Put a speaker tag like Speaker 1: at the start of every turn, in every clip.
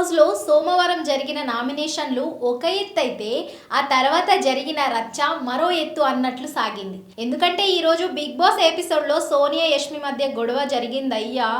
Speaker 1: హౌస్లో సోమవారం జరిగిన నామినేషన్లు ఒక ఎత్తు అయితే ఆ తర్వాత జరిగిన రచ్చ మరో ఎత్తు అన్నట్లు సాగింది. ఎందుకంటే ఈరోజు బిగ్ బాస్ ఎపిసోడ్లో సోనియా యష్మి మధ్య గొడవ జరిగిందయ్యా,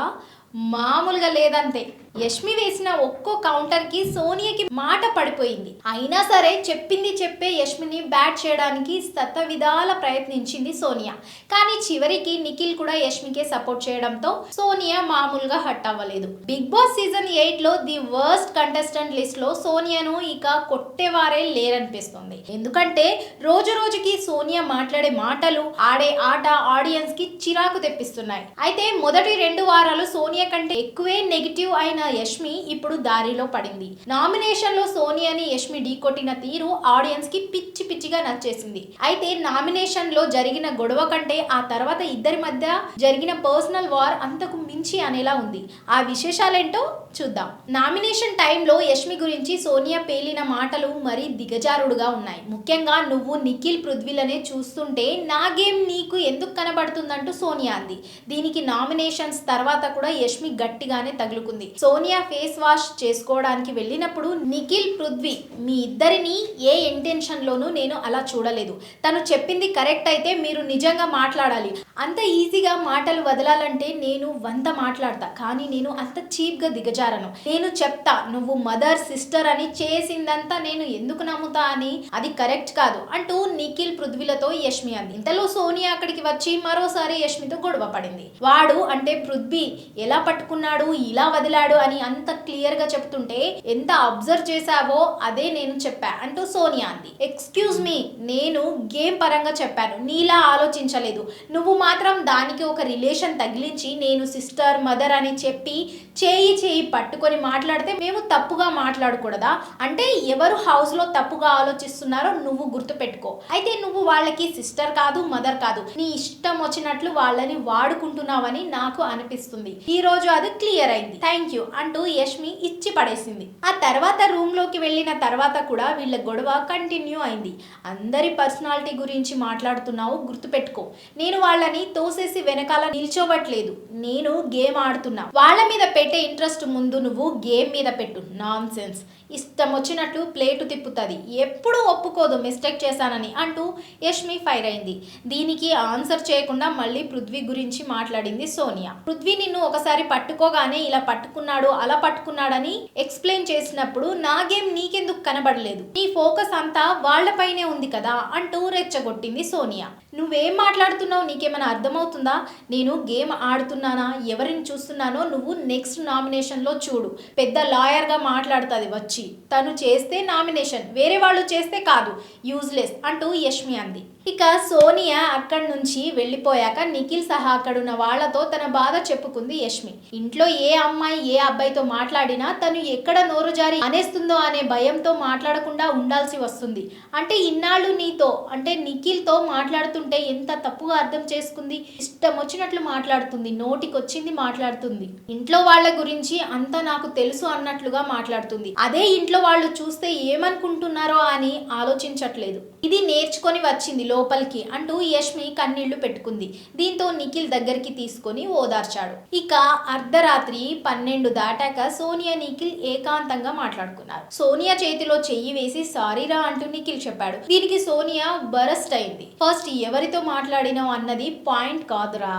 Speaker 1: మామూలుగా లేదంతే. యష్మి వేసిన ఒక్కో కౌంటర్కి సోనియాకి మాట పడిపోయింది. అయినా సరే చెప్పింది చెప్పే యష్మిని బ్యాట్ చేయడానికి శతవిధాల ప్రయత్నించింది సోనియా. కానీ చివరికి నిఖిల్ కూడా యష్మికే సపోర్ట్ చేయడంతో సోనియా మామూలుగా హట్ అవ్వలేదు. Big boss season 8లో the worst contestant list లో సోనియాను ఇక కొట్టేవారే లేరనిపిస్తుంది. ఎందుకంటే రోజు రోజుకి సోనియా మాట్లాడే మాటలు, ఆడే ఆట ఆడియన్స్ కి చిరాకు తెప్పిస్తున్నాయి. అయితే మొదటి 2 వారాలు సోనియా కంటే ఎక్కువే నెగిటివ్ అయిన యష్మి ఇప్పుడు దారిలో పడింది. నామినేషన్ లో సోనియాని యష్మి ఢీకొట్టిన తీరు ఆడియన్స్ కి పిచ్చి పిచ్చిగా నచ్చేసింది. అయితే నామినేషన్ లో జరిగిన గొడవ కంటే ఆ తర్వాత ఇద్దరి మధ్య జరిగిన పర్సనల్ వార్ అంతకు మించి అనేలా ఉంది. ఆ విశేషాలేంటో చూద్దాం. నామినేషన్ టైంలో యష్మి గురించి సోనియా పేలిన మాటలు మరీ దిగజారుడుగా ఉన్నాయి. ముఖ్యంగా నువ్వు నిఖిల్ పృథ్వీలనే చూస్తుంటే నా గేమ్ నీకు ఎందుకు కనబడుతుందంటూ సోనియా అంది. దీనికి నామినేషన్స్ తర్వాత కూడా యష్మి గట్టిగానే తగులుకుంది. సోనియా ఫేస్ వాష్ చేసుకోవడానికి వెళ్ళినప్పుడు నిఖిల్ పృథ్వీ మీ ఇద్దరిని ఏ ఇంటెన్షన్ లోనూ నేను అలా చూడలేదు. తను చెప్పింది కరెక్ట్ అయితే మీరు నిజంగా మాట్లాడాలి. అంత ఈజీగా మాటలు వదలాలంటే నేను 100 మాట్లాడతా, కానీ నేను అంత చీప్ గా దిగజారను. నేను చెప్తా, నువ్వు మదర్ సిస్టర్ అని, చేసిందంతా నేను ఎందుకు నమ్ముతా అని, అది కరెక్ట్ కాదు అంటూ నిఖిల్ పృథ్వీలతో యష్మి అంది. ఇంతలో సోనియా అక్కడికి వచ్చి మరోసారి యష్మితో గొడవ పడింది. వాడు అంటే పృథ్వీ ఎలా పట్టుకున్నాడు, ఇలా వదిలాడు అని అంత క్లియర్ గా చెప్తుంటే ఎంత అబ్జర్వ్ చేశావో అదే నేను చెప్పా అంటూ సోనియా అంది. ఎక్స్క్యూజ్ మీ, నేను గేమ్ పరంగా చెప్పాను, నీలా ఆలోచించలేదు. నువ్వు మాత్రం దానికి ఒక రిలేషన్ తగిలించి నేను సిస్టర్ మదర్ అని చెప్పి చేయి పట్టుకొని మాట్లాడితే మేము తప్పుగా మాట్లాడకూడదా? అంటే ఎవరు హౌస్ లో తప్పుగా ఆలోచిస్తున్నారో నువ్వు గుర్తు పెట్టుకో. అయితే నువ్వు వాళ్ళకి సిస్టర్ కాదు, మదర్ కాదు, నీ ఇష్టం వచ్చినట్లు వాళ్ళని వాడుకుంటున్నావని నాకు అనిపిస్తుంది. ఈ రోజు అది క్లియర్ అయింది, థ్యాంక్ యూ అంటూ యష్మి ఇచ్చి పడేసింది. ఆ తర్వాత రూమ్ లోకి వెళ్ళిన తర్వాత కూడా వీళ్ళ గొడవ కంటిన్యూ అయింది. అందరి పర్సనాలిటీ గురించి మాట్లాడుతున్నావు, గుర్తుపెట్టుకో. నేను వాళ్ళని తోసేసి వెనకాల నిల్చోవట్లేదు, నేను గేమ్ ఆడుతున్నా. వాళ్ళ మీద పెట్టే ఇంట్రెస్ట్ ముందు నువ్వు గేమ్ మీద పెట్టు. నాన్ సెన్స్, ఇష్టం వచ్చినట్లు ప్లేటు తిప్పుతుంది, ఎప్పుడు ఒప్పుకోదు మిస్టేక్ చేశానని అంటూ యష్మి ఫైర్ అయింది. దీనికి ఆన్సర్ చేయకుండా మళ్ళీ పృథ్వీ గురించి మాట్లాడింది సోనియా. పృథ్వీ నిన్ను ఒకసారి పట్టుకోగానే ఇలా పట్టుకున్నాడు అలా పట్టుకున్నాడని ఎక్స్ప్లెయిన్ చేసినప్పుడు నా గేమ్ నీకెందుకు కనబడలేదు? నీ ఫోకస్ అంతా వాళ్లపైనే ఉంది కదా అంటూ రెచ్చగొట్టింది సోనియా. నువ్వేం మాట్లాడుతున్నావు, నీకేమైనా అర్థమవుతుందా? నేను గేమ్ ఆడుతున్నానా, ఎవరిని చూస్తున్నానో నువ్వు నెక్స్ట్ నామినేషన్ లో చూడు. పెద్ద లాయర్ గా మాట్లాడుతుంది వచ్చి. తను చేస్తే నామినేషన్, వేరే వాళ్ళు చేస్తే కాదు, యూజ్లెస్ అంటూ యష్మి అంది. ఇక సోనియా అక్కడి నుంచి వెళ్ళిపోయాక నిఖిల్ సహా అక్కడున్న వాళ్లతో తన బాధ చెప్పుకుంది యష్మి. ఇంట్లో ఏ అమ్మాయి ఏ అబ్బాయితో మాట్లాడినా తను ఎక్కడ నోరు జారి అనేస్తుందో అనే భయంతో మాట్లాడకుండా ఉండాల్సి వస్తుంది. అంటే ఇన్నాళ్ళు నీతో అంటే నిఖిల్తో మాట్లాడుతుంటే ఎంత తప్పుగా అర్థం చేసుకుంది. ఇష్టం వచ్చినట్లు మాట్లాడుతుంది, నోటికొచ్చింది మాట్లాడుతుంది. ఇంట్లో వాళ్ళ గురించి అంతా నాకు తెలుసు అన్నట్లుగా మాట్లాడుతుంది. అదే ఇంట్లో వాళ్ళు చూస్తే ఏమనుకుంటున్నారో అని ఆలోచించట్లేదు. ఇది నేర్చుకొని వచ్చింది లోపలికి అంటూ యష్మి కన్నీళ్లు పెట్టుకుంది. దీంతో నిఖిల్ దగ్గరికి తీసుకొని ఓదార్చాడు. ఇక అర్ధరాత్రి 12 దాటాక సోనియా నిఖిల్ ఏకాంతంగా మాట్లాడుకున్నారు. సోనియా చేతిలో చెయ్యి వేసి సారీరా అంటూ నిఖిల్ చెప్పాడు. దీనికి సోనియా బరస్ట్ అయింది. ఫస్ట్ ఎవరితో మాట్లాడినావు అన్నది పాయింట్ కాదురా,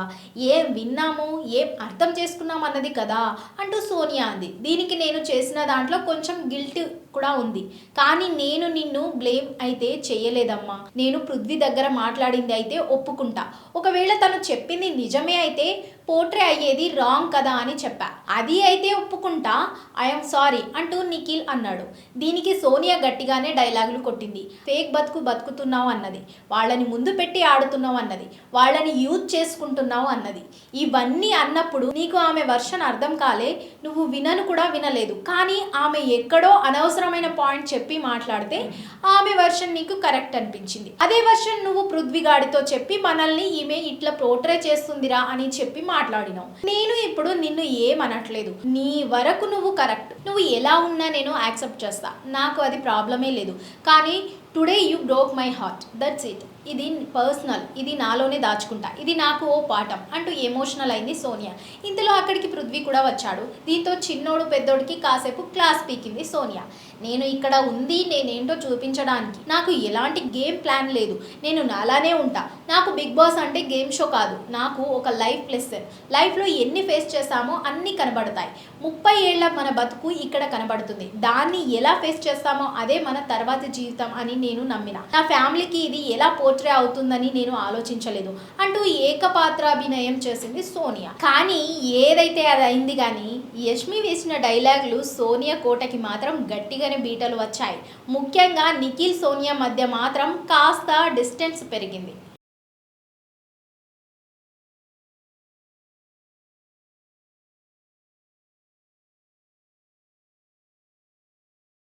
Speaker 1: ఏం విన్నాము ఏం అర్థం చేసుకున్నాం అన్నది కదా అంటూ సోనియా అంది. దీనికి నేను చేసిన దాంట్లో కొంచెం గిల్ట్ కూడా ఉంది, కానీ నేను నిన్ను బ్లేమ్ అయితే చెయ్యలేదమ్మా. నేను పృథ్వీ దగ్గర మాట్లాడింది అయితే ఒప్పుకుంటా. ఒకవేళ తను చెప్పింది నిజమే అయితే పోట్రే అయ్యేది రాంగ్ కదా అని చెప్పా. అది అయితే ఒప్పుకుంటా, ఐఎమ్ సారీ అంటూ నిఖిల్ అన్నాడు. దీనికి సోనియా గట్టిగానే డైలాగులు కొట్టింది. ఫేక్ బతుకు బతుకుతున్నావు అన్నది, వాళ్ళని ముందు పెట్టి ఆడుతున్నావు అన్నది, వాళ్ళని యూజ్ చేసుకుంటున్నావు అన్నది. ఇవన్నీ అన్నప్పుడు నీకు ఆమె వర్షన్ అర్థం కాలే, నువ్వు వినను కూడా వినలేదు. కానీ ఆమె ఎక్కడో అనవసరమైన పాయింట్ చెప్పి మాట్లాడితే ఆమె వర్షన్ నీకు కరెక్ట్ కరెక్ట్ అనిపించింది. అదే వర్షన్ నువ్వు పృథ్వీగాడితో చెప్పి మనల్ని ఈమె ఇట్లా పోర్ట్రే చేస్తుందిరా అని చెప్పి మాట్లాడినావు. నేను ఇప్పుడు నిన్ను ఏమనట్లేదు, నీ వరకు నువ్వు కరెక్ట్, నువ్వు ఎలా ఉన్నా నేను యాక్సెప్ట్ చేస్తా, నాకు అది ప్రాబ్లమే లేదు. కానీ today you broke my heart, that's it. ఇది పర్సనల్, ఇది నాలోనే దాచుకుంటా, ఇది నాకు ఓ పాఠం అంటూ ఎమోషనల్ అయింది సోనియా. ఇంతలో అక్కడికి పృథ్వీ కూడా వచ్చాడు. దీంతో చిన్నోడు పెద్దోడికి కాసేపు క్లాస్ పీకింది సోనియా. నేను ఇక్కడ ఉంది నేనేంటో చూపించడానికి, నాకు ఎలాంటి గేమ్ ప్లాన్ లేదు, నేను నాలానే ఉంటా. నాకు బిగ్ బాస్ అంటే గేమ్ షో కాదు, నాకు ఒక లైఫ్ లెసన్. లైఫ్లో ఎన్ని ఫేస్ చేస్తామో అన్నీ కనబడతాయి. 30 ఏళ్ల మన బతుకు ఇక్కడ కనబడుతుంది, దాన్ని ఎలా ఫేస్ చేస్తామో అదే మన తర్వాతి జీవితం అని నేను నమ్మిన. నా ఫ్యామిలీకి ఇది ఎలా పోర్ట్రే అవుతుందని నేను ఆలోచించలేదు అంటూ ఏకపాత్రాభినయం చేసింది సోనియా. కానీ ఏదైతే అది అయింది. కానీ యష్మి వేసిన డైలాగులు సోనియా కోటకి మాత్రం గట్టిగానే బీటలు వచ్చాయి. ముఖ్యంగా నిఖిల్ సోనియా మధ్య మాత్రం కాస్త డిస్టెన్స్ పెరిగింది.